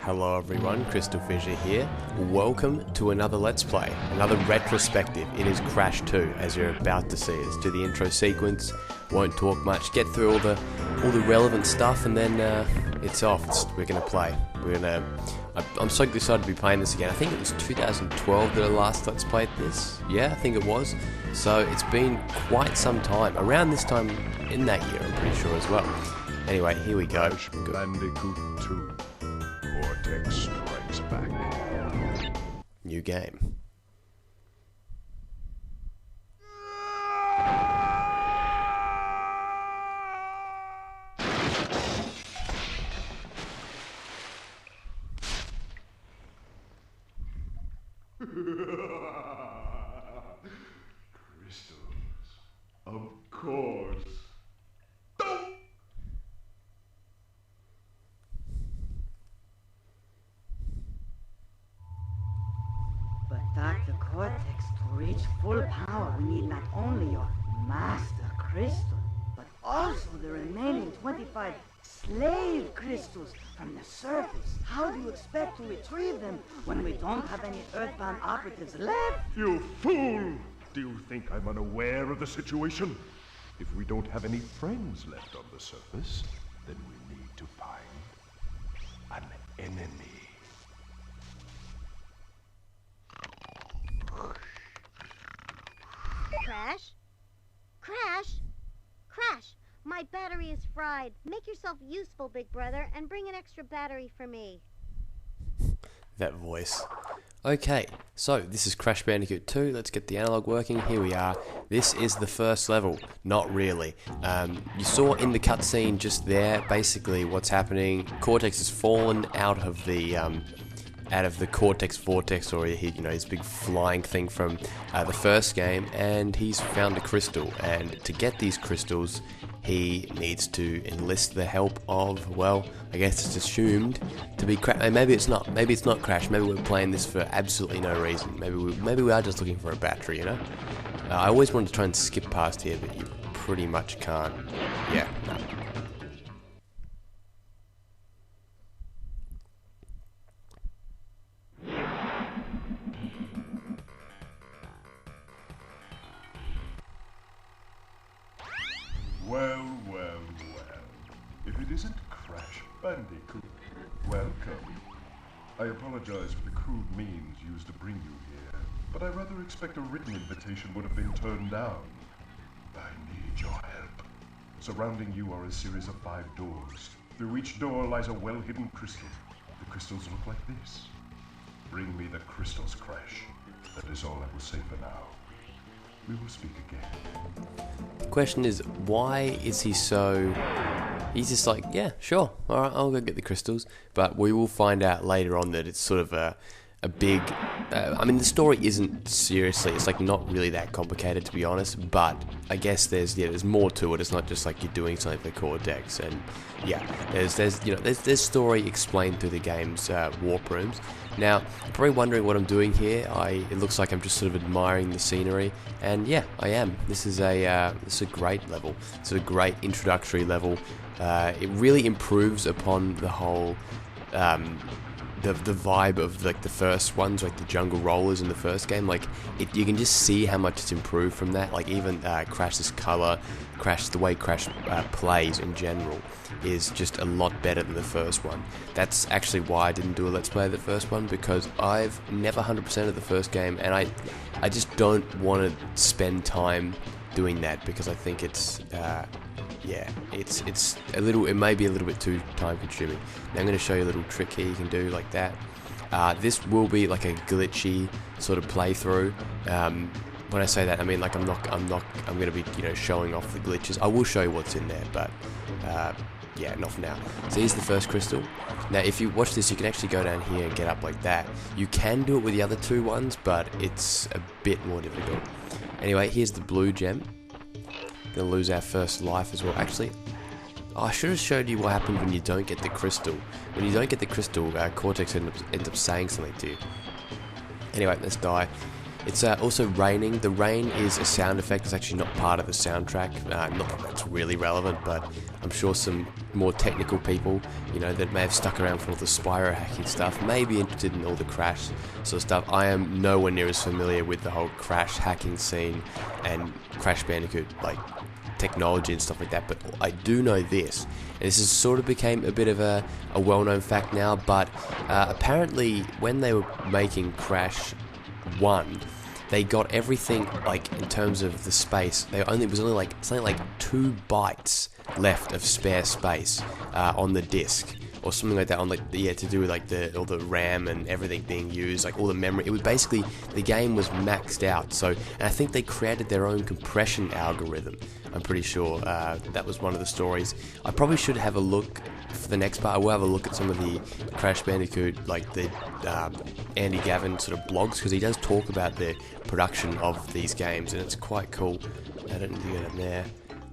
Hello everyone, CrystalFissure here. Welcome to another Let's Play, another retrospective. It is Crash 2, as you're about to see. Let's do the intro sequence, won't talk much, get through all the relevant stuff, and then it's off. We're going to play. I'm so excited to be playing this again. I think it was 2012 that I last Let's Played this. Yeah, I think it was. So it's been quite some time. Around this time in that year, I'm pretty sure as well. Anyway, here we go. Bandicoot 2. Cortex Strikes Back. New game. Crystals. Of course. But Dr. Cortex, to reach full power, we need not only your master crystal, but also the remaining 25 slave crystals from the surface. How do you expect to retrieve them when we don't have any earthbound operatives left? You fool! Do you think I'm unaware of the situation? If we don't have any friends left on the surface, then we need to find an enemy. Crash? Crash? Crash! My battery is fried. Make yourself useful, big brother, and bring an extra battery for me. That voice. Okay, so this is Crash Bandicoot 2. Let's get the analog working. Here we are. This is the first level. Not really. You saw in the cutscene just there, basically what's happening. Cortex has fallen out of the Cortex Vortex, or his big flying thing from the first game, and he's found a crystal. And to get these crystals, he needs to enlist the help of, well, I guess it's assumed to be Crash. Maybe it's not. Maybe it's not Crash. Maybe we're playing this for absolutely no reason. Maybe we are just looking for a battery, you know? I always wanted to try and skip past here, but you pretty much can't. Yeah, no. Well. If it isn't Crash Bandicoot, welcome. I apologize for the crude means used to bring you here, but I rather expect a written invitation would have been turned down. I need your help. Surrounding you are a series of 5 doors. Through each door lies a well-hidden crystal. The crystals look like this. Bring me the crystals, Crash. That is all I will say for now. We will speak again. The question is, why is he so... He's just like, yeah, sure, alright, I'll go get the crystals. But we will find out later on that it's sort of a big... I mean, the story isn't seriously, it's like not really that complicated, to be honest. But I guess there's more to it. It's not just like you're doing something for Cortex. And yeah, there's story explained through the game's warp rooms. Now, you're probably wondering what I'm doing here. It looks like I'm just sort of admiring the scenery, and yeah, I am. This is a great level. It's a great introductory level. It really improves upon the whole the vibe of like the first ones, like the jungle rollers in the first game. Like you can just see how much it's improved from that. Like even Crash's color, the way Crash plays in general is just a lot better than the first one. That's actually why I didn't do a Let's Play of the first one, because I've never 100% of the first game, and I just don't want to spend time doing that, because I think it's it's a little, it may be a little bit too time consuming. Now I'm going to show you a little trick here you can do like that. This will be like a glitchy sort of playthrough. When I say that, I mean like I'm going to be showing off the glitches. I will show you what's in there, but yeah, not for now. So here's the first crystal. Now if you watch this, you can actually go down here and get up like that. You can do it with the other 2 ones, but it's a bit more difficult. Anyway, here's the blue gem. Gonna lose our first life as well. Actually, I should have showed you what happens when you don't get the crystal. When you don't get the crystal, Cortex ends up saying something to you. Anyway, let's die. It's also raining. The rain is a sound effect. It's actually not part of the soundtrack. Not that that's really relevant, but I'm sure some more technical people, that may have stuck around for all the Spyro hacking stuff, may be interested in all the Crash sort of stuff. I am nowhere near as familiar with the whole Crash hacking scene and Crash Bandicoot, technology and stuff like that, but I do know this, and this has sort of became a bit of a well-known fact now, but apparently when they were making Crash 1, they got everything, in terms of the space, it was only something like 2 bytes left of spare space on the disc, or something like that, on to do with all the RAM and everything being used, all the memory. It was basically, the game was maxed out. So, and I think they created their own compression algorithm. I'm pretty sure that was one of the stories. I probably should have a look for the next part. I will have a look at some of the Crash Bandicoot, the Andy Gavin sort of blogs, because he does talk about the production of these games, and it's quite cool. I don't need to get in there.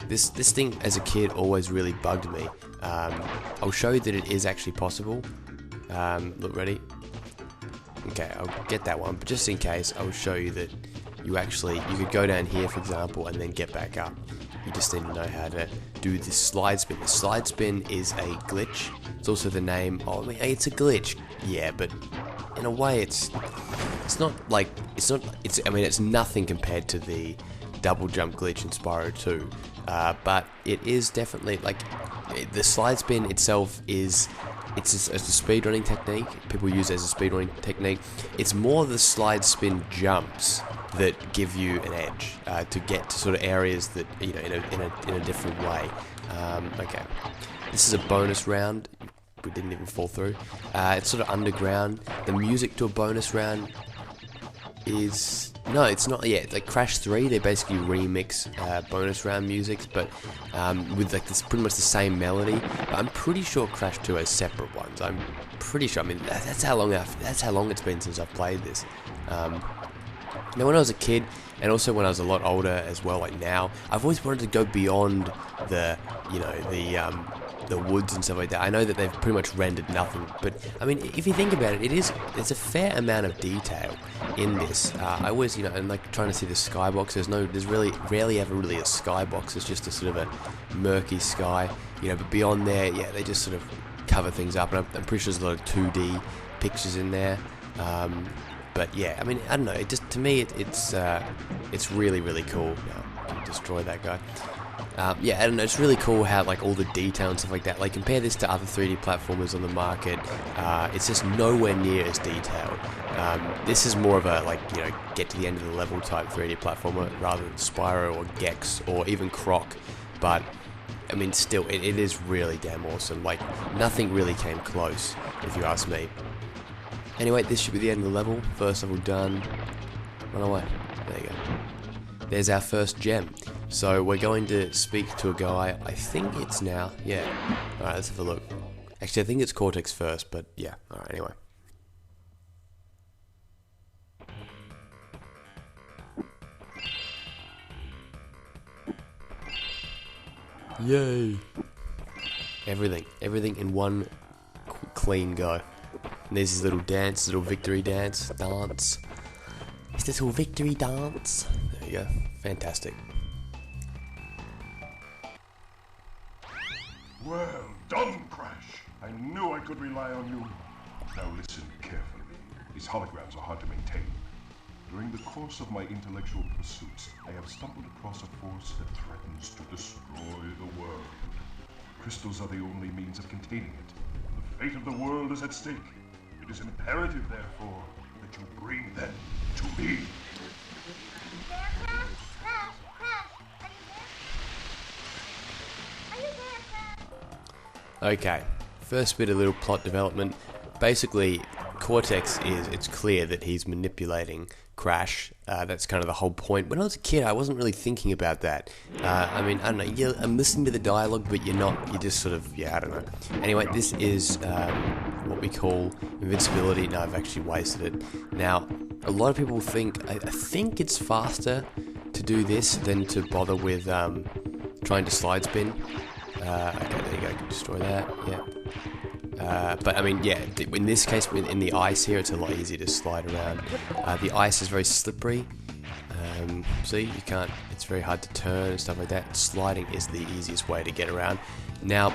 This thing as a kid always really bugged me. I'll show you that it is actually possible. Look, ready? Okay, I'll get that one, but just in case, I will show you that you could go down here, for example, and then get back up. You just need to know how to do this slide spin. The slide spin is a glitch. It's also the name. It's a glitch. Yeah, but in a way, it's nothing compared to the double jump glitch in Spyro 2. But it is definitely, the slide spin itself it's a speedrunning technique. People use it as a speedrunning technique. It's more the slide spin jumps that give you an edge to get to sort of areas that, in a different way. Okay, this is a bonus round. We didn't even fall through. It's sort of underground. The music to a bonus round is... No, it's not. Yeah, it's like Crash 3. They basically remix bonus round music, but with this pretty much the same melody. But I'm pretty sure Crash 2 has separate ones. I'm pretty sure. I mean, that's how long it's been since I've played this. Now, when I was a kid, and also when I was a lot older as well, now, I've always wanted to go beyond the woods and stuff like that. I know that they've pretty much rendered nothing, but I mean, if you think about it, there's a fair amount of detail in this. I always, and trying to see the skybox. There's rarely ever really a skybox. It's just a sort of a murky sky, But beyond there, yeah, they just sort of cover things up, and I'm pretty sure there's a lot of 2D pictures in there. But yeah, I mean, I don't know. It just, to me, it's really, really cool. Now, destroy that guy. Yeah, I don't know, it's really cool how all the detail and stuff like that, compare this to other 3D platformers on the market, it's just nowhere near as detailed. This is more of a, get to the end of the level type 3D platformer rather than Spyro or Gex or even Croc, but, I mean, still, it is really damn awesome. Nothing really came close, if you ask me. Anyway, this should be the end of the level. First level done. Run away. There you go. There's our first gem. So we're going to speak to a guy, I think it's now, yeah. Alright, let's have a look. Actually, I think it's Cortex first, but yeah. Alright, anyway. Yay! Everything in one clean go. And there's his little dance, little victory dance. His little victory dance. There you go. Fantastic. Well done, Crash. I knew I could rely on you. Now listen carefully. These holograms are hard to maintain. During the course of my intellectual pursuits, I have stumbled across a force that threatens to destroy the world. Crystals are the only means of containing it. The fate of the world is at stake. It is imperative, therefore, that you bring them to me. Okay, first bit of little plot development. Basically, Cortex it's clear that he's manipulating Crash. That's kind of the whole point. When I was a kid, I wasn't really thinking about that. I mean, I don't know, I'm listening to the dialogue, but you're just sort of, I don't know. Anyway, this is what we call invincibility. No, I've actually wasted it. Now, a lot of people think, I think it's faster to do this than to bother with trying to slide spin. Okay, there you go, I can destroy that, yeah. But I mean, yeah, in this case, in the ice here, it's a lot easier to slide around. The ice is very slippery. See, you can't, it's very hard to turn and stuff like that. Sliding is the easiest way to get around. Now,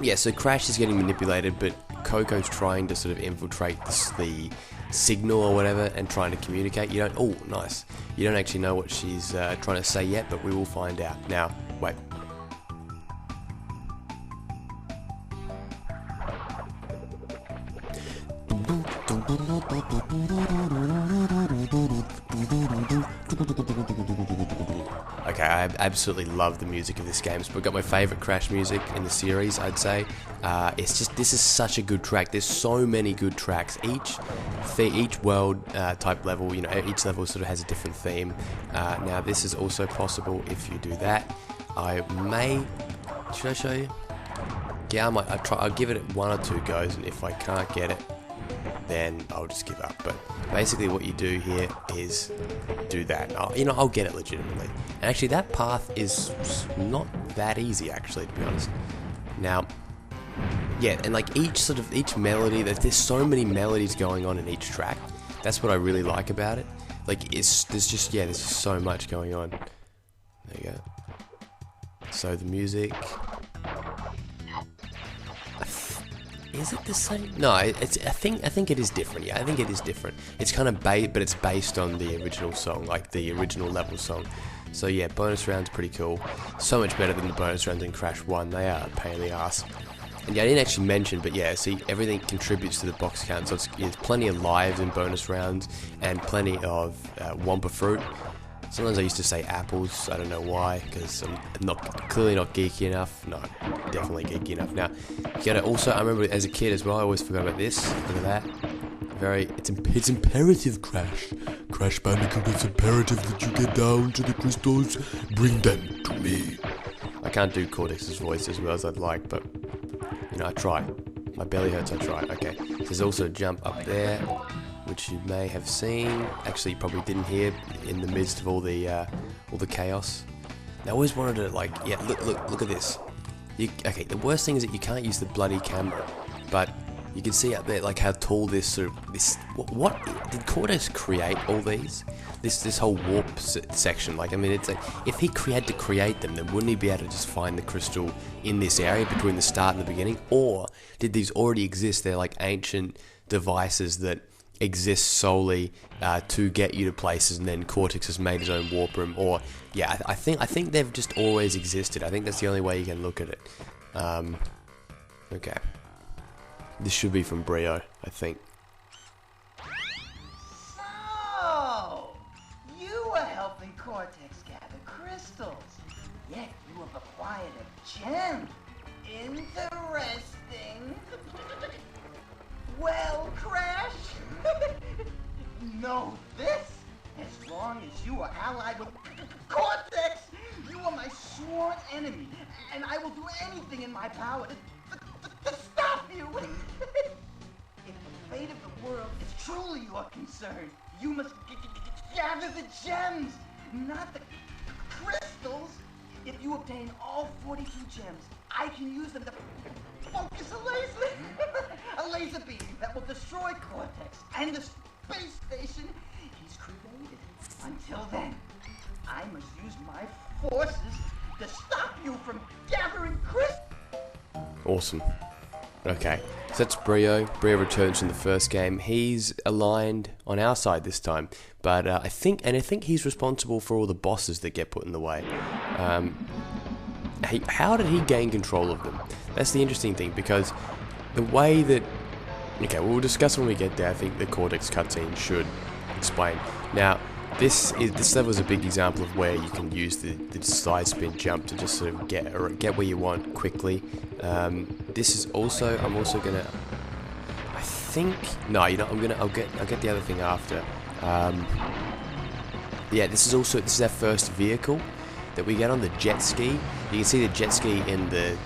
yeah, so Crash is getting manipulated, but Coco's trying to sort of infiltrate the signal or whatever and trying to communicate. You don't, oh, nice. You don't actually know what she's trying to say yet, but we will find out. Now, wait. Okay, I absolutely love the music of this game. It's got my favourite Crash music in the series, I'd say. It's just, this is such a good track. There's so many good tracks. Each world type level, you know, each level sort of has a different theme. Now, this is also possible if you do that. Should I show you? Yeah, I might. I'll give it 1 or 2 goes, and if I can't get it, then I'll just give up. But basically what you do here is do that. I'll get it legitimately. And actually that path is not that easy, actually, to be honest. Now, yeah, and like each melody, there's so many melodies going on in each track. That's what I really like about it. Like, there's just so much going on. There you go. So the music... Is it the same? No, I think it is different. Yeah, I think it is different. It's kind of but it's based on the original song, like the original level song. So yeah, bonus rounds pretty cool. So much better than the bonus rounds in Crash 1. They are a pain in the ass. And yeah, I didn't actually mention, but yeah, see, everything contributes to the box count. So it's plenty of lives in bonus rounds and plenty of Wumpa Fruit. Sometimes I used to say apples, I don't know why, because I'm clearly not geeky enough. No, definitely geeky enough. Now, you gotta also, I remember as a kid as well, I always forgot about this. Look at that. It's imperative, Crash Bandicoot, it's imperative that you get down to the crystals, bring them to me. I can't do Cortex's voice as well as I'd like, but, you know, I try. My belly hurts, I try. Okay, there's also a jump up there, which you may have seen. Actually, you probably didn't hear in the midst of all the chaos. I always wanted to, like, yeah, look at this. Okay, the worst thing is that you can't use the bloody camera, but you can see up there, like, how tall this what did Cortex create all these? This whole warp section, like, I mean, it's like, if he had to create them, then wouldn't he be able to just find the crystal in this area between the start and the beginning? Or did these already exist? They're like ancient devices that exist solely to get you to places, and then Cortex has made his own warp room. Or yeah, I think they've just always existed. I think that's the only way you can look at it. Okay, this should be from Brio, I think. So you were helping Cortex gather crystals, yet you have acquired a gem. Interesting. Well, Crash, know this. As long as you are allied with Cortex, you are my sworn enemy, and I will do anything in my power to stop you. If the fate of the world is truly your concern, you must gather the gems, not the crystals. If you obtain all 42 gems, I can use them to focus a laser beam that will destroy Cortex and the space station he's created. Until then, I must use my forces to stop you from gathering crystals. Awesome. Okay, so that's Brio. Brio returns from the first game. He's aligned on our side this time, but I think he's responsible for all the bosses that get put in the way. How did he gain control of them? That's the interesting thing, because the way that... Okay, we'll discuss when we get there. I think the Cortex cutscene should explain. Now, this level is a big example of where you can use the slide spin jump to just sort of get where you want quickly. This is also... I'm also gonna... I think... No, you know, I'll get the other thing after. Yeah, this is our first vehicle that we get on, the jet ski. You can see the jet ski in the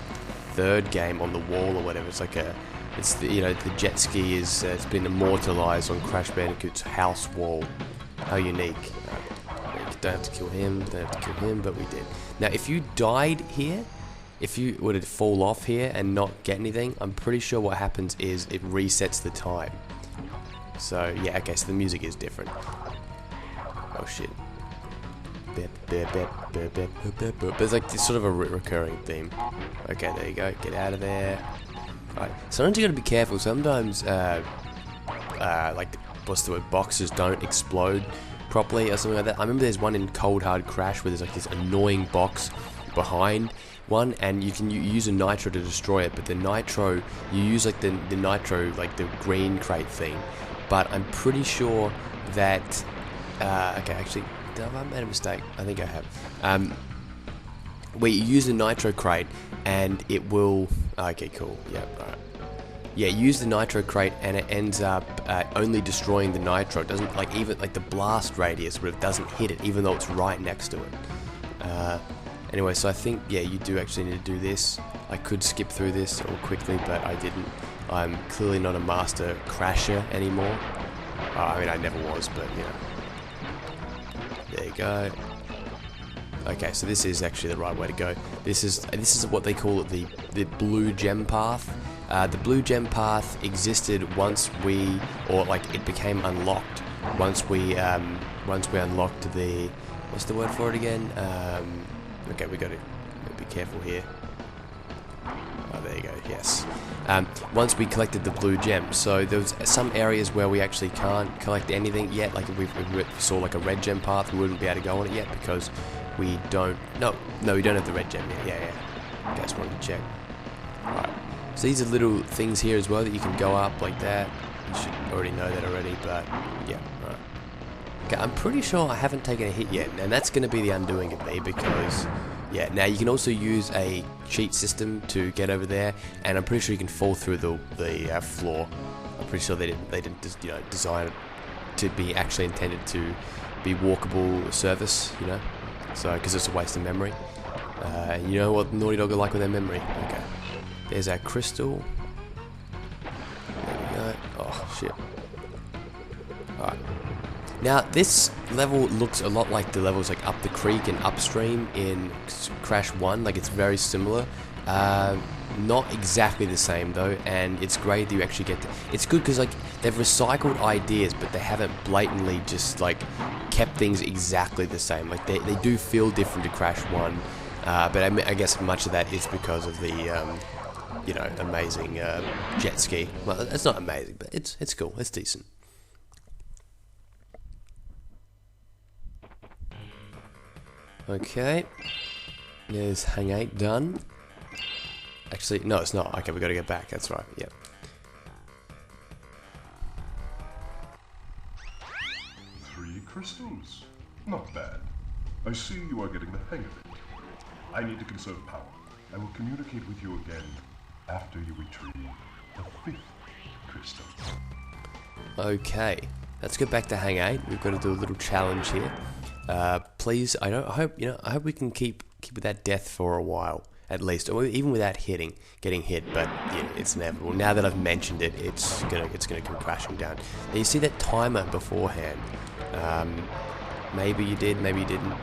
third game on the wall or whatever. It's like the jet ski is it's been immortalized on Crash Bandicoot's house wall. How unique. Don't have to kill him, but we did. Now, if you died here, if you were to fall off here and not get anything, I'm pretty sure what happens is it resets the time. So yeah, okay, so the music is different. Oh shit. But it's like it's sort of a recurring theme. Okay, there you go. Get out of there. Right. Sometimes you gotta be careful. Sometimes, like, what's the word? Boxes don't explode properly or something like that. I remember there's one in Cold Hard Crash where there's like this annoying box behind one, and you can use a nitro to destroy it. But the nitro, you use like the nitro, like the green crate thing. But I'm pretty sure that. Okay, actually. Have I made a mistake? I think I have. Where you use the nitro crate and it will. Okay, cool. Yeah, alright. Yeah, use the nitro crate and it ends up only destroying the nitro. It doesn't like even like the blast radius, but it doesn't hit it, even though it's right next to it. Anyway, so I think yeah, you do actually need to do this. I could skip through this all quickly, but I didn't. I'm clearly not a master crasher anymore. I mean, I never was, but you know. There you go. Okay, so this is actually the right way to go. This is what they call it, the blue gem path. The blue gem path existed once we, or like it became unlocked once we unlocked the, what's the word for it again? Okay, we got to be careful here. Oh, there you go. Yes. Once we collected the blue gem, so there was some areas where we actually can't collect anything yet. Like if we saw like a red gem path, we wouldn't be able to go on it yet because we don't. No, we don't have the red gem yet. Yeah. Okay, just wanted to check. Alright. So these are little things here as well that you can go up like that. You should already know that already, but yeah. Alright. Okay, I'm pretty sure I haven't taken a hit yet, and that's going to be the undoing of me because. Yeah, now you can also use a cheat system to get over there, and I'm pretty sure you can fall through the floor. I'm pretty sure they didn't just, you know, design it to be actually intended to be walkable surface, you know, so because it's a waste of memory. You know what Naughty Dog are like with their memory. Okay, there's our crystal. There we go. Oh shit. All right. Now, this level looks a lot like the levels like up the creek and upstream in Crash 1, like it's very similar. Not exactly the same though, and it's great that you actually get to... It's good because like they've recycled ideas, but they haven't blatantly just like kept things exactly the same. Like they do feel different to Crash 1, but I guess much of that is because of the, you know, amazing jet ski. Well, it's not amazing, but it's cool, it's decent. Okay, there's hang 8 done. Actually, no, it's not. Okay, we got to get back. That's right. Yep. Three crystals. Not bad. I see you are getting the hang of it. I need to conserve power. I will communicate with you again after you retrieve the 5th crystal. Okay, let's get back to hang 8. We've got to do a little challenge here. Please, I hope we can keep with that death for a while, at least, or even without getting hit. But yeah, it's inevitable. Now that I've mentioned it, it's gonna come crashing down. Now you see that timer beforehand. Maybe you did, maybe you didn't.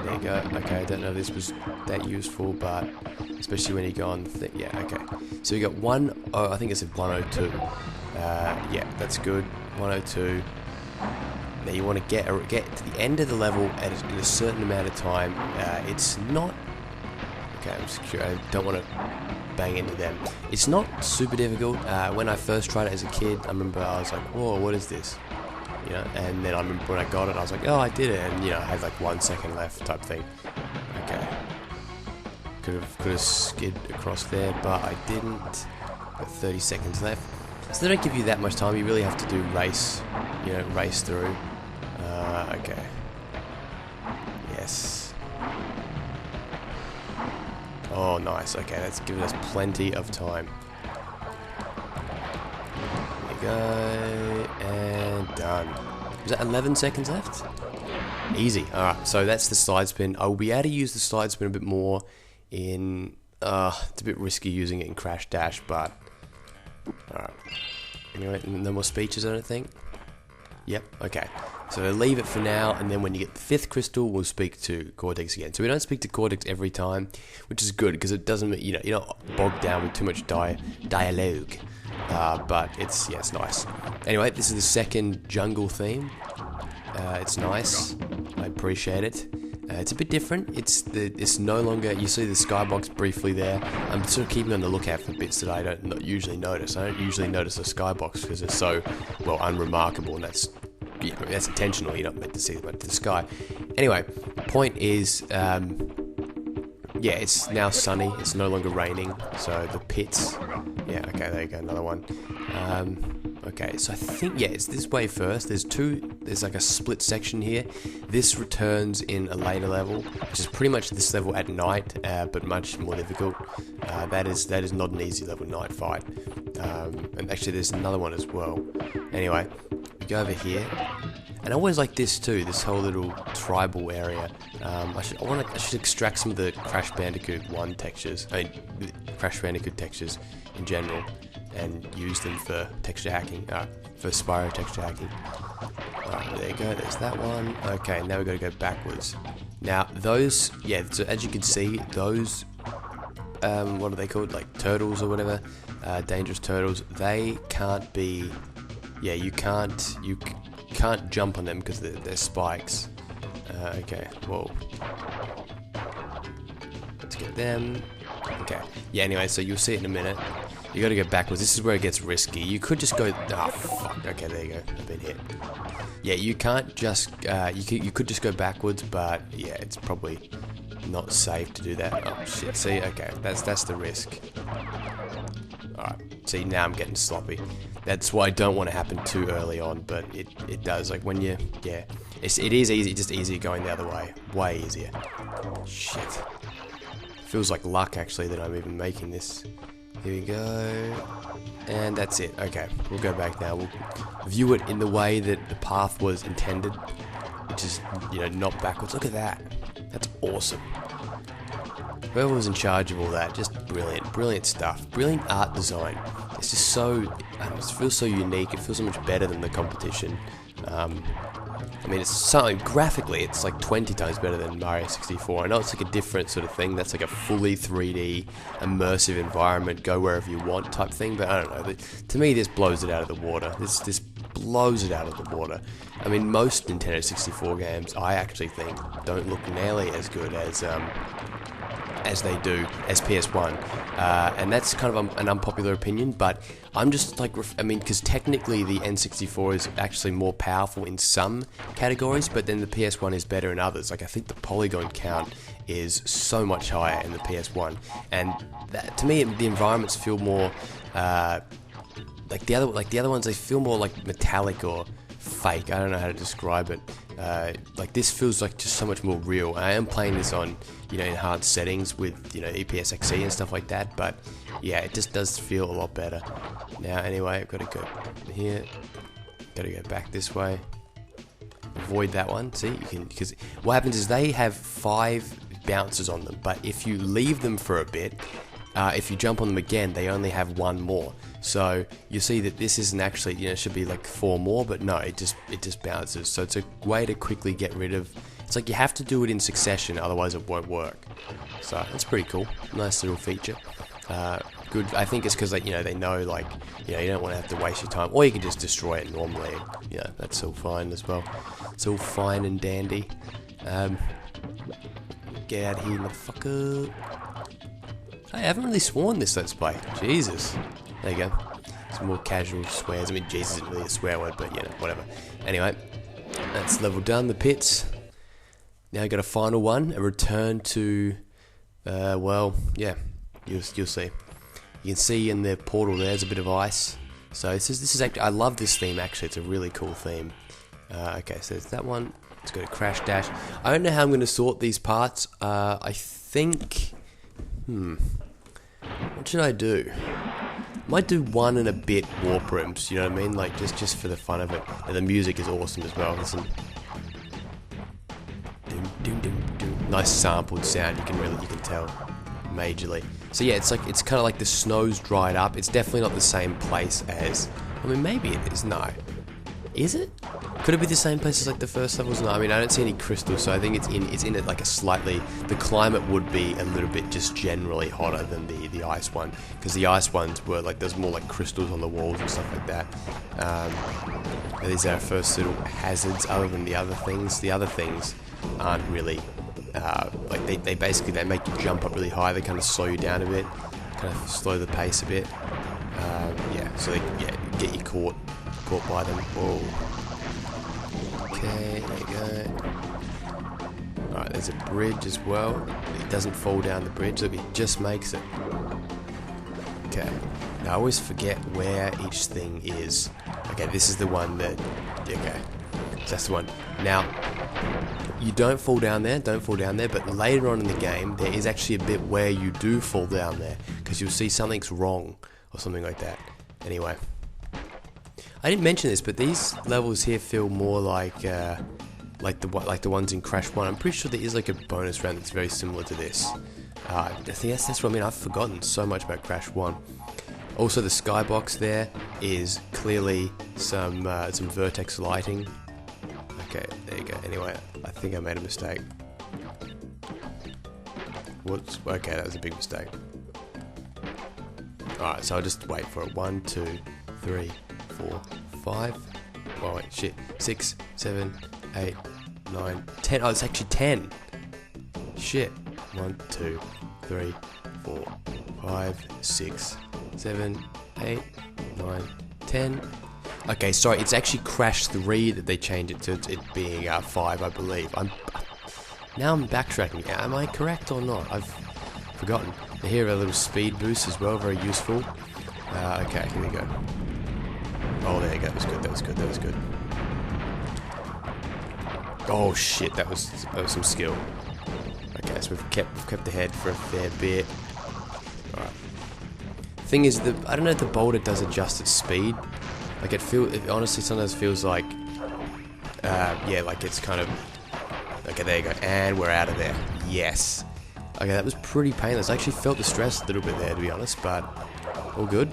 There you go. Okay, I don't know if this was that useful, but especially when you go on the thing. Yeah, okay. So we got I think it said 102. Yeah, that's good. 102. Now you want to get to the end of the level in a certain amount of time. It's not... Okay, I'm secure. I don't want to bang into them. It's not super difficult. When I first tried it as a kid, I remember I was like, whoa, what is this? You know, and then I remember when I got it, I was like, oh, I did it. And, you know, I had like 1 second left type thing. Okay. Could have skid across there, but I didn't. Got 30 seconds left. So they don't give you that much time. You really have to do race through. Okay. Yes. Oh, nice. Okay, that's given us plenty of time. There you go. And done. Is that 11 seconds left? Easy. Alright, so that's the slide spin. I will be able to use the slide spin a bit more in... it's a bit risky using it in Crash Dash, but... Alright. Anyway, no more speeches, I don't think. Yep, okay. So leave it for now, and then when you get the 5th crystal, we'll speak to Cortex again. So we don't speak to Cortex every time, which is good, because it doesn't, you're not bogged down with too much dialogue. But it's nice. Anyway, this is the 2nd jungle theme. It's nice. I appreciate it. It's a bit different. It's no longer, you see the skybox briefly there. I'm sort of keeping on the lookout for bits that I don't usually notice. I don't usually notice a skybox because it's so, well, unremarkable, and that's intentional. You're not meant to see the sky. Anyway, point is, it's now sunny. It's no longer raining. So the pits. Yeah, okay, there you go, another one. Okay, so I think, it's this way first. There's like a split section here. This returns in a later level, which is pretty much this level at night, but much more difficult. That is not an easy level night fight. And actually there's another one as well. Anyway, we go over here. And I always like this too, this whole little tribal area. I should extract some of the Crash Bandicoot 1 textures, Crash Bandicoot textures in general, and use them for texture hacking, for Spyro texture hacking. Alright, there you go, there's that one. Okay, now we've got to go backwards. Now, those, so as you can see, those, what are they called, like turtles or whatever, dangerous turtles, they can't be, you can't jump on them because they're spikes. Okay, whoa. Let's get them. Okay, anyway, so you'll see it in a minute. You gotta go backwards. This is where it gets risky. You could just go, fuck, okay, there you go, I've been hit. Yeah, you can't just, you could just go backwards, but yeah, it's probably not safe to do that. Oh shit, see, okay, that's the risk. Alright, see, now I'm getting sloppy. That's why I don't want to happen too early on, but it does, like when it is easy, just easier going the other way. Way easier. Shit. Feels like luck, actually, that I'm even making this. Here we go. And that's it. Okay, we'll go back now. We'll view it in the way that the path was intended, which is, not backwards. Look at that. That's awesome. Whoever was in charge of all that, just brilliant stuff. Brilliant art design. It's just so, it feels so unique. It feels so much better than the competition. It's something, graphically, it's like 20 times better than Mario 64. I know it's like a different sort of thing. That's like a fully 3D, immersive environment, go wherever you want type thing. But I don't know. To me, this blows it out of the water. This blows it out of the water. Most Nintendo 64 games, I actually think, don't look nearly as good as they do as PS1, and that's kind of an unpopular opinion, but I'm just like, because technically the N64 is actually more powerful in some categories, but then the PS1 is better in others. Like, I think the polygon count is so much higher in the PS1, and that, to me, the environments feel more like the other ones. They feel more like metallic or fake. I don't know how to describe it. Like, this feels like just so much more real. I am playing this on, enhanced settings with, EPS XE and stuff like that, but yeah, it just does feel a lot better. Now, anyway, I've got to go here, got to go back this way, avoid that one. See, you can, because what happens is they have 5 bounces on them, but if you leave them for a bit, if you jump on them again, they only have 1 more. So you see that this isn't actually, it should be like 4 more, but no, it just bounces. So it's a way to quickly get rid of. It's like you have to do it in succession, otherwise it won't work. So that's pretty cool. Nice little feature. Good. I think it's because, like, they know, like, you don't want to have to waste your time, or you can just destroy it normally. That's all fine as well. It's all fine and dandy. Get out of here, motherfucker. I haven't really sworn this Let's Play. Jesus. There you go. Some more casual swears. Jesus isn't really a swear word, but, whatever. Anyway, that's level done, the pits. Now I got a final one, a return to, you'll see. You can see in the portal there's a bit of ice. So this is actually, I love this theme actually. It's a really cool theme. Okay, so there's that one. Let's go to Crash Dash. I don't know how I'm going to sort these parts. I think, what should I do? Might do 1 and a bit warp rooms, you know what I mean? Like, just for the fun of it. And the music is awesome as well. Listen. Nice sampled sound, you can tell majorly. So yeah, it's kind of like the snow's dried up. It's definitely not the same place as, maybe it is. No, is it? Could it be the same place as like the first levels? No, I mean I don't see any crystals, so I think it's in it like a slightly. The climate would be a little bit just generally hotter than the ice one, because the ice ones were like there's more like crystals on the walls and stuff like that. And these are our first little hazards, other than the other things. The other things aren't really like they basically they make you jump up really high. They kind of slow you down a bit, kind of slow the pace a bit. Yeah, so they get you caught by them. Whoa. Okay, there you go. Alright, there's a bridge as well. It doesn't fall down the bridge, look, it just makes it. Okay, now I always forget where each thing is. Okay, this is the one that... Okay, that's the one. Now, you don't fall down there, but later on in the game, there is actually a bit where you do fall down there, because you'll see something's wrong, or something like that. Anyway. I didn't mention this, but these levels here feel more like the ones in Crash 1. I'm pretty sure there is like a bonus round that's very similar to this. I think that's what I mean. I've forgotten so much about Crash 1. Also, the skybox there is clearly some vertex lighting. Okay, there you go. Anyway, I think I made a mistake. Whoops. Okay, that was a big mistake. Alright, so I'll just wait for it. 1, 2, 3, 4, 5. Oh wait, shit. 6, 7, 8, 9, 10. Oh, it's actually 10. Shit. 1, 2, 3, 4, 5, 6, 7, 8, 9, 10. Okay, sorry, it's actually Crash 3 that they changed it to it being 5, I believe. Now I'm backtracking. Am I correct or not? I've forgotten. Here are a little speed boost as well, very useful. Okay, here we go. Oh, there you go. That was good. Oh shit, that was some skill. Okay, so we've kept the head for a fair bit. Alright. Thing is, I don't know if the boulder does adjust its speed. Like it honestly sometimes feels like, yeah, like it's kind of. Okay, there you go, and we're out of there. Yes. Okay, that was pretty painless. I actually felt the stress a little bit there, to be honest, but all good.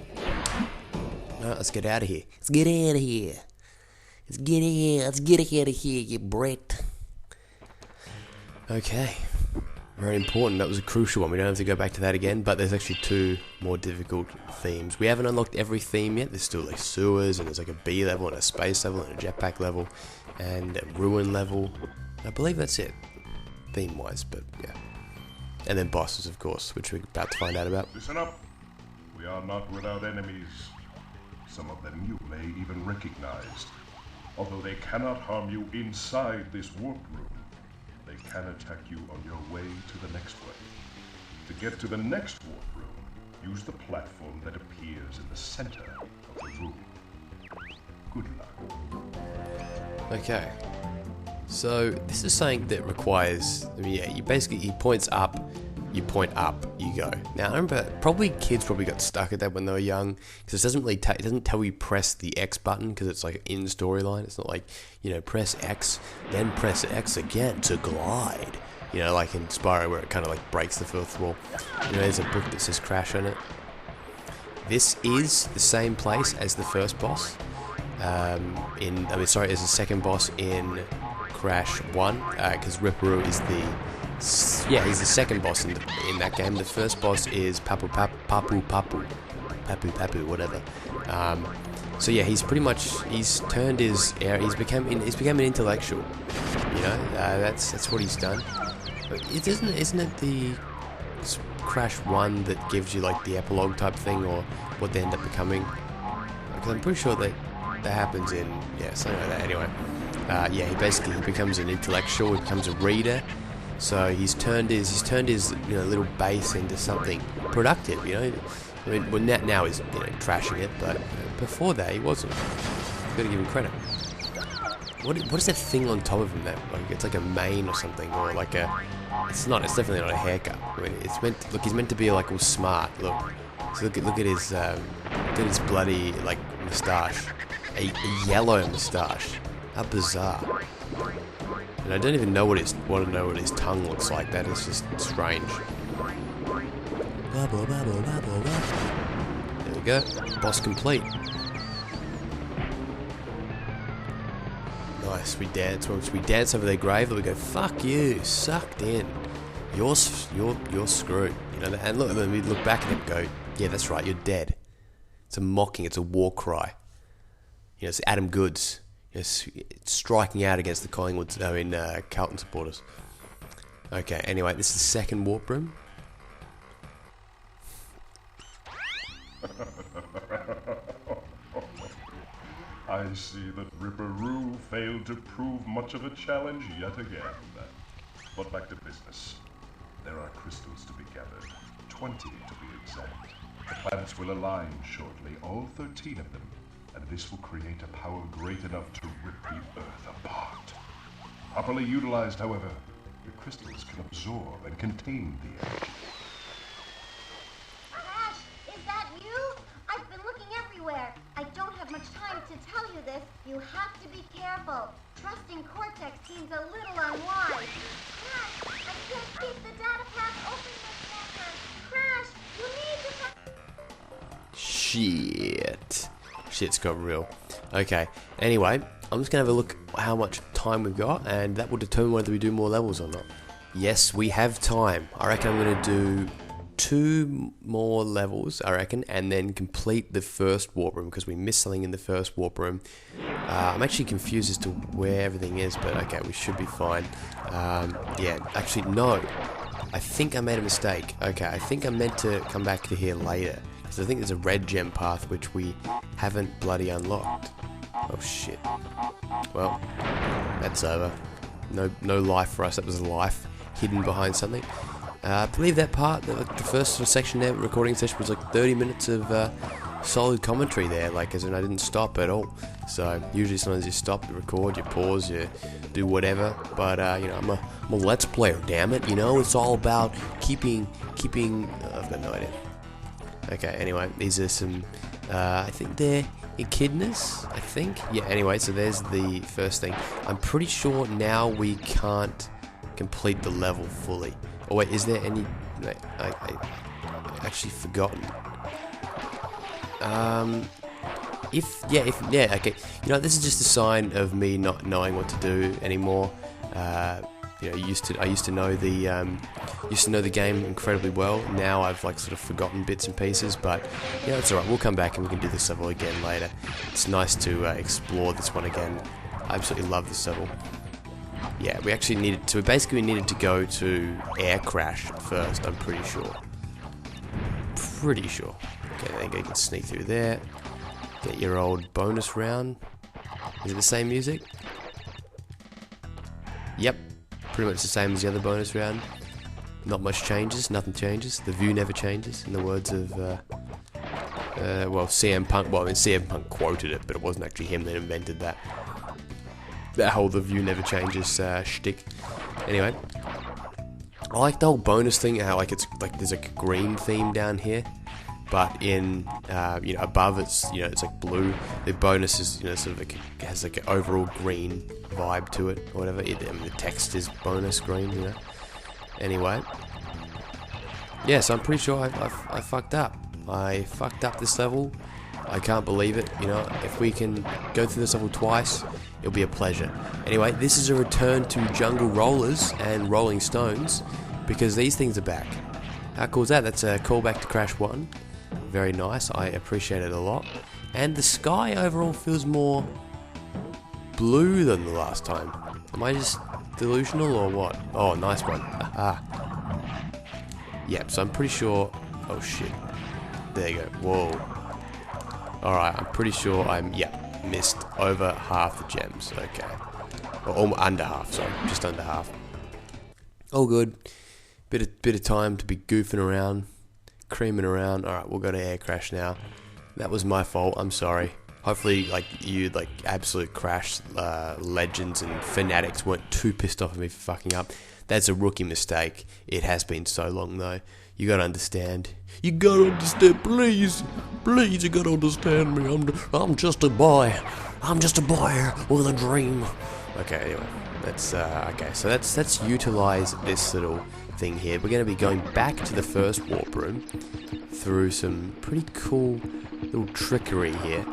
Alright, let's get out of here. Let's get out of here. Let's get out of here, you Brett. Okay. Very important. That was a crucial one. We don't have to go back to that again, but there's actually 2 more difficult themes. We haven't unlocked every theme yet. There's still like sewers, and there's like a B level, and a space level, and a jetpack level, and a ruin level. I believe that's it, theme-wise, but yeah. And then bosses, of course, which we're about to find out about. Listen up. We are not without enemies. Some of them you may even recognize. Although they cannot harm you inside this warp room, they can attack you on your way to the next one. To get to the next warp room, use the platform that appears in the center of the room. Good luck. Okay. So this is something that requires, he points up, you point up, you go. Now I remember kids probably got stuck at that when they were young, because it doesn't tell you press the X button, because it's like in storyline. It's not like, press X, then press X again to glide. Like in Spyro, where it kind of like breaks the fourth wall. There's a book that says Crash on it. This is the same place as the first boss. As the second boss in Crash 1, because Ripperoo is he's the second boss in that game. The first boss is Papu, whatever. So yeah, he's turned his air. He's become an intellectual. That's what he's done. But isn't it the Crash 1 that gives you like the epilogue type thing, or what they end up becoming? Because I'm pretty sure that happens in something like that. Anyway. He becomes an intellectual. He becomes a reader. So he's turned his little base into something productive. Now he's trashing it, but before that he wasn't. Got to give him credit. What is that thing on top of him? That it's like a mane or something, or like a. It's not. It's definitely not a haircut. It's meant. Look, he's meant to be like all smart. Look. So look at his bloody like moustache, a yellow moustache. How bizarre. And I don't even want to know what his tongue looks like. That is just strange. There we go. Boss complete. Nice. We dance. Once we dance over their grave, we go, fuck you, sucked in. You're screwed. You know, and look, then we look back at him and go, yeah, that's right, you're dead. It's a mocking, it's a war cry. You know, it's Adam Goods. It's striking out against the Collingwood, Carlton supporters. Okay, anyway, this is the second warp room. I see that Ripperoo failed to prove much of a challenge yet again. But back to business. There are crystals to be gathered, 20 to be exact. The planets will align shortly, all 13 of them, and this will create a power great enough to rip the Earth apart. Properly utilized, however, the crystals can absorb and contain the energy. Crash, is that you? I've been looking everywhere. I don't have much time to tell you this. You have to be careful. Trusting Cortex seems a little unwise. Crash, I can't keep the data path open much longer. Crash, you need to... Shit. Shit's got real. Okay, anyway, I'm just going to have a look at how much time we've got, and that will determine whether we do more levels or not. Yes, we have time. I reckon I'm going to do 2 more levels, I reckon, and then complete the first warp room, because we missed something in the first warp room. I'm actually confused as to where everything is, but okay, we should be fine. Yeah, actually, no. I think I made a mistake. Okay, I think I meant to come back to here later, because I think there's a red gem path which we haven't bloody unlocked. Oh shit. Well, that's over. No life for us. That was a life hidden behind something. I believe that part, the first sort of section there, recording session, was like 30 minutes of solid commentary there, like as in I didn't stop at all. So usually sometimes you stop, you record, you pause, you do whatever. But you know, I'm a let's player, damn it. You know, it's all about keeping. I've got no idea. Okay, anyway, these are some. I think they're echidnas. I think. Yeah. Anyway, so there's the first thing. I'm pretty sure now we can't complete the level fully. Oh wait, is there any? I actually forgotten. Okay. You know, this is just a sign of me not knowing what to do anymore. You know, I used to know the game incredibly well. Now I've like sort of forgotten bits and pieces, but yeah, it's alright. We'll come back and we can do this level again later. It's nice to explore this one again. I absolutely love this level. Yeah, we actually needed to. Basically, we needed to go to Air Crash first. I'm pretty sure. Okay, there you go. You can sneak through there. Get your old bonus round. Is it the same music? Yep, pretty much the same as the other bonus round. Not much changes. Nothing changes. The view never changes. In the words of CM Punk. Well, I mean, CM Punk quoted it, but it wasn't actually him that invented that. That whole the view never changes shtick. Anyway, I like the whole bonus thing. How like it's like there's like a green theme down here, but in you know, above it's, you know, it's like blue. The bonus is, you know, sort of like has like an overall green vibe to it or whatever. I mean, the text is bonus green, you know. Anyway, yeah, so I'm pretty sure I fucked up. I fucked up this level. I can't believe it. You know, if we can go through this level twice, it'll be a pleasure. Anyway, this is a return to Jungle Rollers and Rolling Stones, because these things are back. How cool is that? That's a callback to Crash 1. Very nice. I appreciate it a lot. And the sky overall feels more blue than the last time. Am I just delusional or what? Oh, nice one. Aha. Yep, so I'm pretty sure... Oh, shit. There you go. Whoa. Alright, I'm pretty sure missed over half the gems. Okay. Or under half, sorry. Just under half. All good. Bit of time to be goofing around, creaming around. Alright, we'll go to Air Crash now. That was my fault, I'm sorry. Hopefully, like, you, like, absolute Crash legends and fanatics weren't too pissed off at me for fucking up. That's a rookie mistake. It has been so long, though. You gotta understand. You gotta understand, please. Please, you gotta understand me. I'm just a boy. I'm just a boy with a dream. Okay, anyway. That's, okay. So let's utilize this little thing here. We're gonna be going back to the first warp room through some pretty cool little trickery here.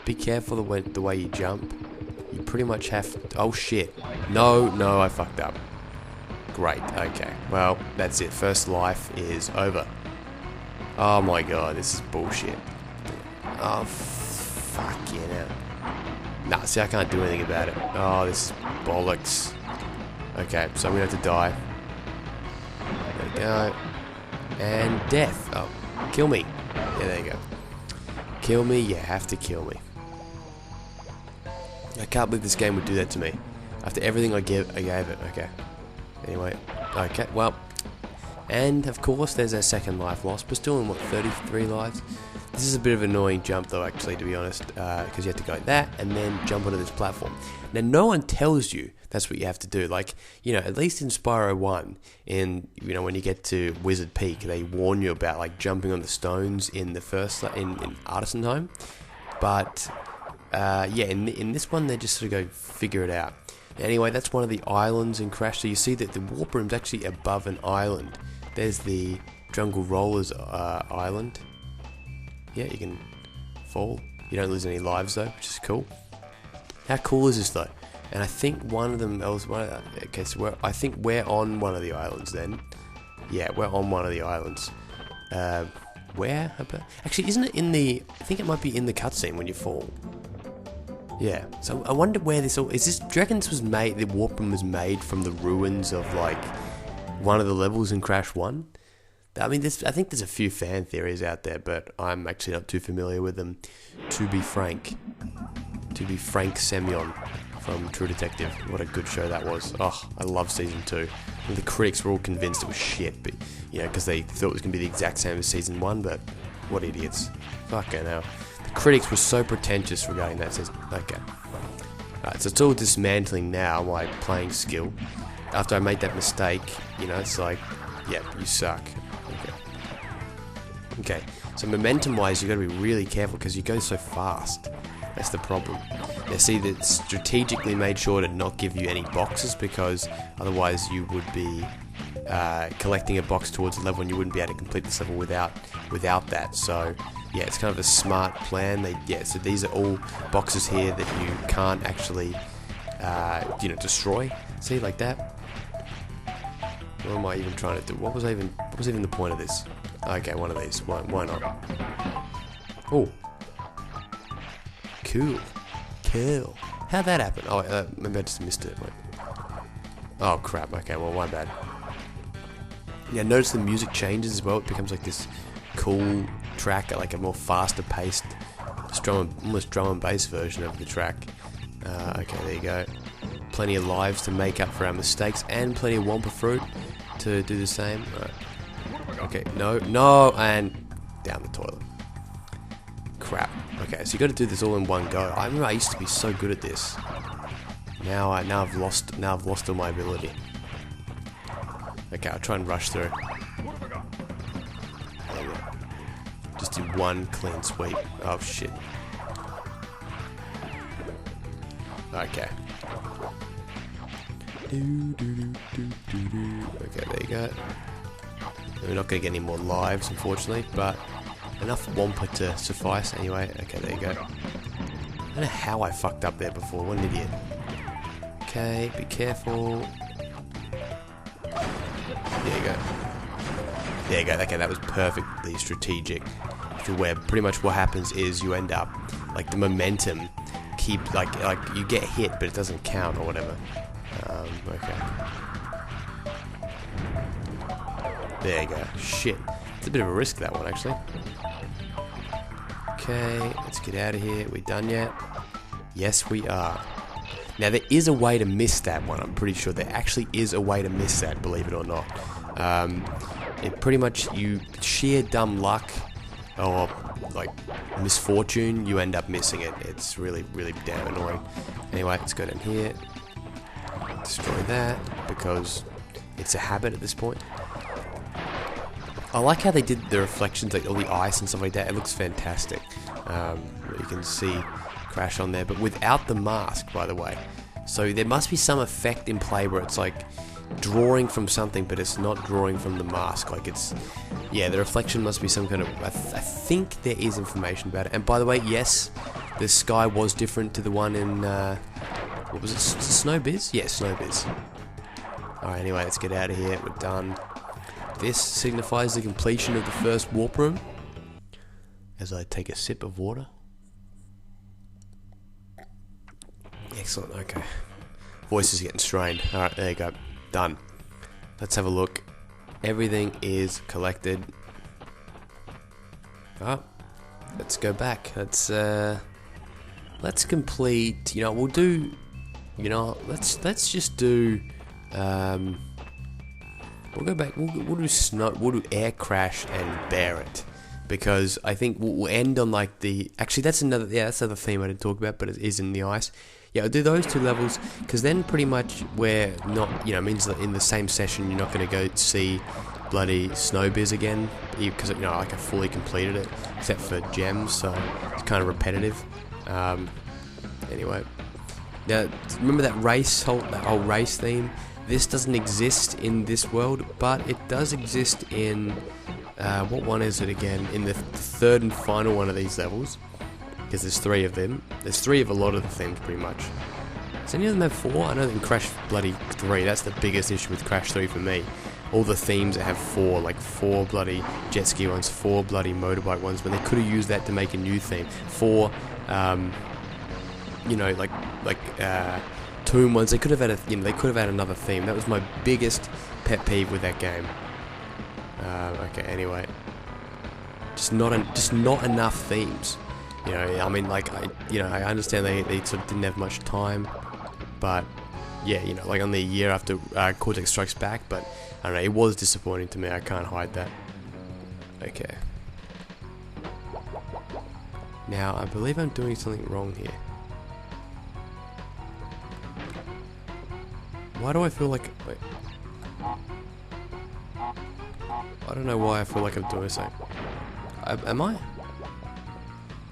Be careful the way you jump. you pretty much have... Oh, shit. No, I fucked up. Great, okay. Well, that's it. First life is over. Oh my god, this is bullshit. Oh, fuck yeah. Nah, see, I can't do anything about it. Oh, this is bollocks. Okay, so I'm gonna have to die. There we go. And death. Oh, kill me. Yeah, there you go. Kill me, you have to kill me. I can't believe this game would do that to me. After everything I gave it. Okay. Anyway. Okay, well. And, of course, there's our second life lost. We're still in, what, 33 lives? This is a bit of an annoying jump, though, actually, to be honest. Because you have to go like that, and then jump onto this platform. Now, no one tells you that's what you have to do. Like, you know, at least in Spyro 1, when you get to Wizard Peak, they warn you about, like, jumping on the stones in the first, in Artisan Home. But, yeah, in this one, they just sort of go figure it out. Anyway, that's one of the islands in Crash. So you see that the warp room's actually above an island. There's the Jungle Rollers island. Yeah, you can fall. You don't lose any lives though, which is cool. How cool is this though? And I think one of them. Okay, so I think we're on one of the islands then. Yeah, we're on one of the islands. Where? Actually, isn't it in the? I think it might be in the cutscene when you fall. Yeah. So I wonder where this all is. Do you reckon this was made? The warp room was made from the ruins of like one of the levels in Crash 1. I mean, I think there's a few fan theories out there, but I'm actually not too familiar with them. To be frank Semyon from True Detective. What a good show that was. Oh, I love season 2. And the critics were all convinced it was shit, but because they thought it was going to be the exact same as season 1. But what idiots! Fucking hell. The critics were so pretentious regarding that season. Okay. Right, so it's all dismantling now my playing skill. After I made that mistake, it's like, yeah, you suck. Okay, so momentum-wise, you've got to be really careful because you go so fast. That's the problem. Now, see, that strategically made sure to not give you any boxes because otherwise you would be collecting a box towards the level and you wouldn't be able to complete this level without that. So, yeah, it's kind of a smart plan. So these are all boxes here that you can't actually, destroy. See, like that. What am I even trying to do? What was even the point of this? Okay, one of these. Why not? Oh. Cool. How'd that happen? Oh, maybe I just missed it. Wait. Oh, crap. Okay, well, my bad. Yeah, notice the music changes as well. It becomes like this cool track, like a more faster paced, almost drum and bass version of the track. Okay, there you go. Plenty of lives to make up for our mistakes and plenty of Wumpa Fruit to do the same. Right. Okay, no, and down the toilet. Crap. Okay, so you got to do this all in one go. I remember I used to be so good at this. Now I've lost all my ability. Okay, I'll try and rush through. There we go. Just do one clean sweep. Oh shit. Okay. Okay, there you go. We're not going to get any more lives, unfortunately, but enough Wumpa to suffice anyway. Okay, there you go. I don't know how I fucked up there before. What an idiot. Okay, be careful. There you go. There you go. Okay, that was perfectly strategic. To where pretty much what happens is you end up, like, the momentum keep, like you get hit, but it doesn't count or whatever. Okay. There you go. Shit. It's a bit of a risk, that one, actually. Okay, let's get out of here. We done yet? Yes, we are. Now, there is a way to miss that one. I'm pretty sure there actually is a way to miss that, believe it or not. It pretty much, sheer dumb luck or, like, misfortune, you end up missing it. It's really, really damn annoying. Anyway, let's go down here. Destroy that, because it's a habit at this point. I like how they did the reflections, like all the ice and stuff like that. It looks fantastic. You can see Crash on there, but without the mask, by the way. So there must be some effect in play where it's like drawing from something, but it's not drawing from the mask. Like it's, yeah, the reflection must be some kind of. I think there is information about it. And by the way, yes, the sky was different to the one in What was it? Snow Biz? Yeah, Snow Biz. Alright, anyway, let's get out of here. We're done. This signifies the completion of the first warp room. As I take a sip of water. Excellent, okay. Voice is getting strained. Alright, there you go. Done. Let's have a look. Everything is collected. Let's go back. Let's complete. We'll do. Let's just do. We'll go back. We'll do snow. We'll do air crash and bear it, because I think we'll end on like the. Actually, that's another. Yeah, that's another theme I didn't talk about, but it is in the ice. Yeah, I'll do those 2 levels, because then pretty much we're not. It means that in the same session you're not going to go see bloody Snow Biz again, because like I fully completed it, except for gems, so it's kind of repetitive. Anyway, now remember that whole race theme. This doesn't exist in this world, but it does exist in what one is it again? In the 3rd and final one of these levels, because there's 3 of them. There's 3 of a lot of the themes, pretty much. Does any of them have 4? I know in Crash bloody 3, that's the biggest issue with Crash 3 for me. All the themes that have 4, like 4 bloody jet ski ones, 4 bloody motorbike ones, when they could have used that to make a new theme. 4, tomb ones. They could have had another theme. That was my biggest pet peeve with that game. Okay, anyway, just not enough themes. I understand they sort of didn't have much time, but yeah, like on the year after Cortex Strikes Back, but I don't know, it was disappointing to me. I can't hide that. Okay. Now, I believe I'm doing something wrong here. Why do I feel like... Wait. I don't know why I feel like I'm doing something. Am I?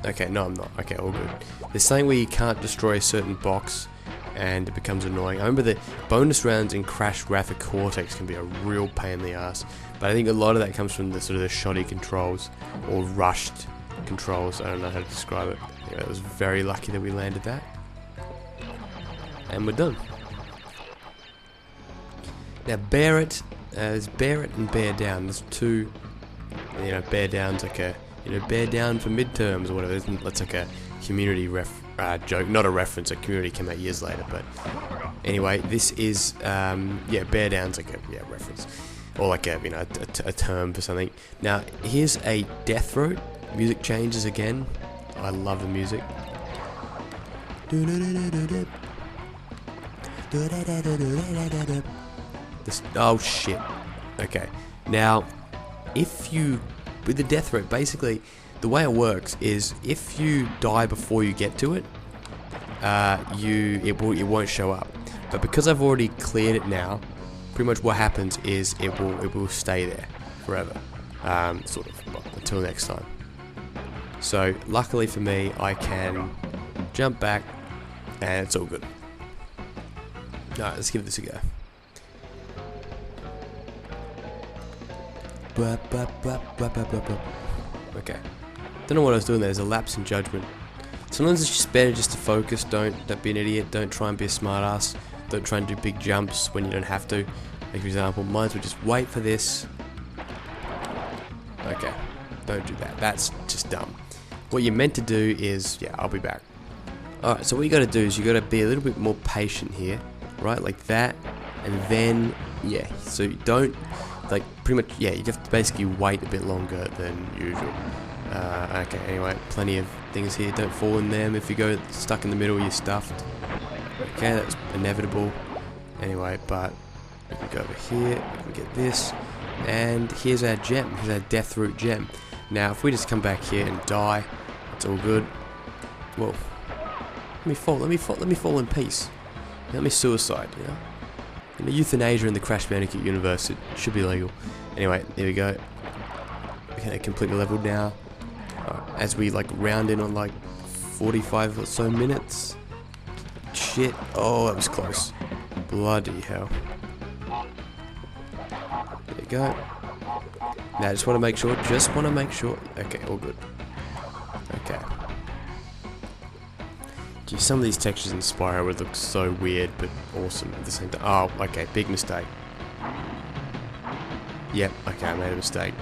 Okay, no I'm not. Okay, all good. There's something where you can't destroy a certain box and it becomes annoying. I remember the bonus rounds in Crash Graphic Cortex can be a real pain in the ass, but I think a lot of that comes from the sort of the shoddy controls or rushed controls. I don't know how to describe it. Yeah, it was very lucky that we landed that. And we're done. Now bear it, there's bear it and bear down. There's 2, bear down's like a, bear down for midterms or whatever. That's like a community joke, not a reference. A community came out years later, but anyway, this is bear down's like a reference, or like a a term for something. Now here's a death road. Music changes again. I love the music. Oh shit. Okay. Now, with the death rate, basically, the way it works is if you die before you get to it, it won't show up. But because I've already cleared it now, pretty much what happens is it will stay there forever, sort of until next time. So luckily for me, I can jump back, and it's all good. All right, let's give this a go. Okay. Don't know what I was doing there. There's a lapse in judgment. Sometimes it's just better just to focus. Don't be an idiot. Don't try and be a smartass. Don't try and do big jumps when you don't have to. Like for example, might as well just wait for this. Okay. Don't do that. That's just dumb. What you're meant to do is, I'll be back. Alright, so what you gotta do is you gotta be a little bit more patient here. Right? Like that. And then, so you don't, like, pretty much, you have to basically wait a bit longer than usual. Okay, anyway, plenty of things here. Don't fall in them. If you go stuck in the middle, you're stuffed. Okay, that's inevitable. Anyway, but we can go over here, we can get this, and here's our gem. Here's our death root gem. Now, if we just come back here and die, it's all good. Whoa. Let me fall in peace. Let me suicide, euthanasia in the Crash Bandicoot universe, it should be legal. Anyway, there we go. Okay, completely leveled now. As we round in on 45 or so minutes. Shit. Oh, that was close. Bloody hell. There you go. Now, I just want to make sure. Okay, all good. Okay. Gee, some of these textures in Spyro would look so weird, but awesome at the same time. Oh, okay, big mistake. Yep, okay, I made a mistake.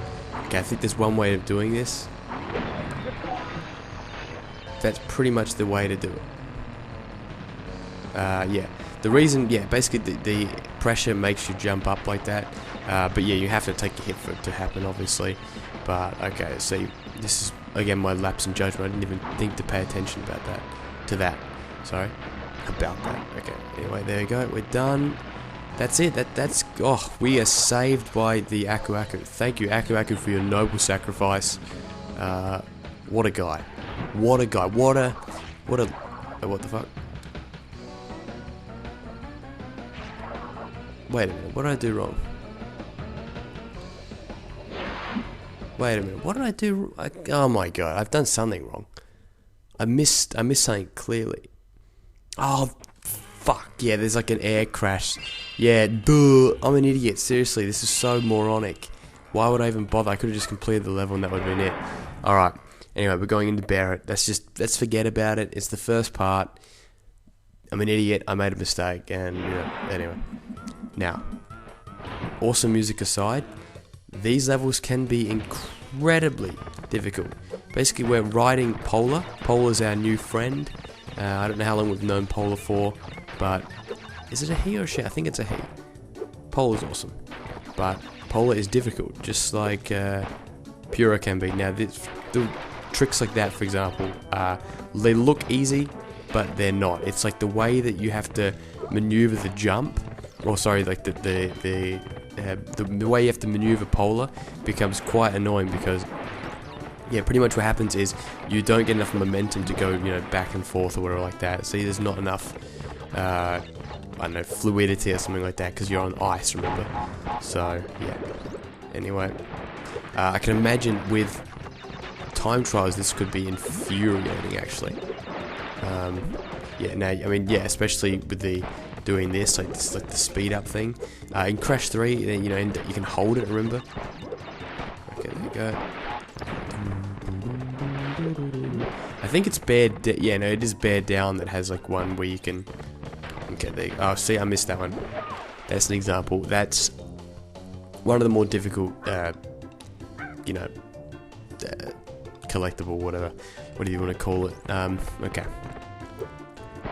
Okay, I think there's one way of doing this. That's pretty much the way to do it. Yeah. The reason, yeah, basically the pressure makes you jump up like that. But yeah, you have to take a hit for it to happen, obviously. But, okay, see, this is, again, my lapse in judgment. I didn't even think to pay attention about that. Sorry. About that. Okay, anyway, there we go. We're done. That's it. That's oh, we are saved by the Aku Aku. Thank you, Aku Aku, for your noble sacrifice. What a guy. What a guy. What a what the fuck? Wait a minute. What did I do wrong? Wait a minute. What did I do? Oh my god. I've done something wrong. I missed something clearly. Oh, fuck. Yeah, there's like an air crash. Yeah, duh. I'm an idiot. Seriously, this is so moronic. Why would I even bother? I could have just completed the level and that would have been it. Alright. Anyway, we're going into Barrett. Let's forget about it. It's the first part. I'm an idiot. I made a mistake. And, you know, anyway. Now, awesome music aside, these levels can be incredibly difficult. Basically, we're riding Polar. Polar's our new friend. I don't know how long we've known Polar for, but is it a he or a she? I think it's a he. Polar's awesome, but Polar is difficult, just like Pura can be. Now, the tricks like that, for example, they look easy, but they're not. It's like the way that you have to maneuver the jump, or sorry, like the way you have to maneuver Polar becomes quite annoying because, yeah, pretty much what happens is you don't get enough momentum to go, you know, back and forth or whatever like that. See, there's not enough, I don't know, fluidity or something like that because you're on ice, remember? So, yeah. Anyway, I can imagine with time trials this could be infuriating, actually. Yeah, now, I mean, yeah, especially with the doing this, like the speed up thing. In Crash 3, you know, you can hold it, remember? Okay, there you go. I think it's yeah, no, it is Bear Down that has like one where you can. Okay, there you go. Oh, see, I missed that one. That's an example. That's one of the more difficult, you know, collectible, whatever. What do you want to call it? Okay.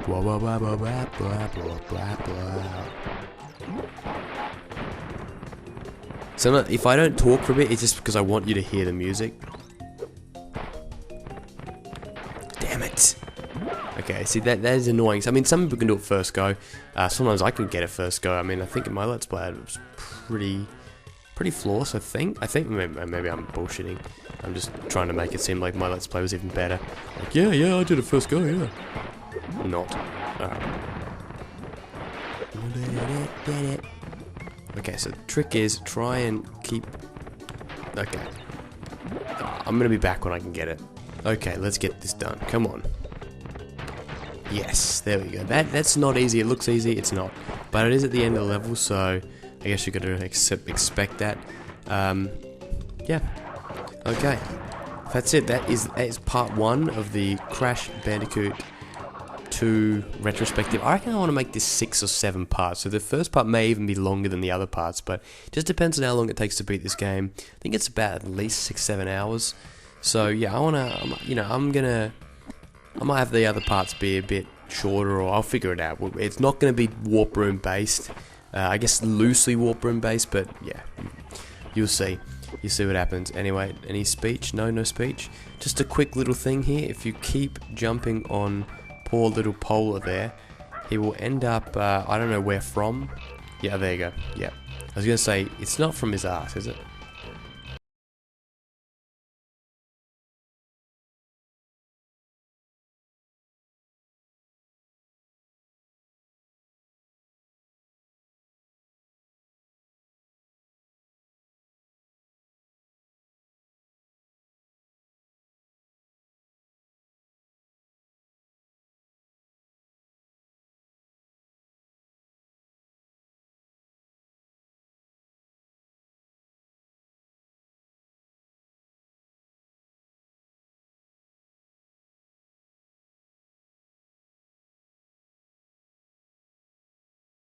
Blah, blah, blah, blah, blah, blah, blah, blah. So if I don't talk for a bit, it's just because I want you to hear the music. Damn it. Okay, see, that is annoying. So, I mean, some people can do it first go. Sometimes I can get it first go. I mean, I think in my Let's Play it was pretty flawless, I think. Maybe I'm bullshitting. I'm just trying to make it seem like my Let's Play was even better. Like, yeah, I did it first go, yeah. Not. Okay, so the trick is try and keep. Okay. I'm gonna be back when I can get it. Okay, let's get this done. Come on. Yes, there we go. That's not easy. It looks easy. It's not, but it is at the end of the level, so I guess you gotta expect that. Yeah. Okay. That's it. That is part 1 of the Crash Bandicoot 2 retrospective. I reckon I want to make this 6 or 7 parts. So the first part may even be longer than the other parts, but it just depends on how long it takes to beat this game. I think it's about at least 6-7 hours. So yeah, I might have the other parts be a bit shorter, or I'll figure it out. It's not going to be Warp Room based. I guess loosely Warp Room based, but yeah, you'll see. You see what happens. Anyway, any speech? No speech. Just a quick little thing here. If you keep jumping on poor little Polar there, he will end up, I don't know where from. Yeah, there you go. Yeah. I was going to say, it's not from his ass, is it?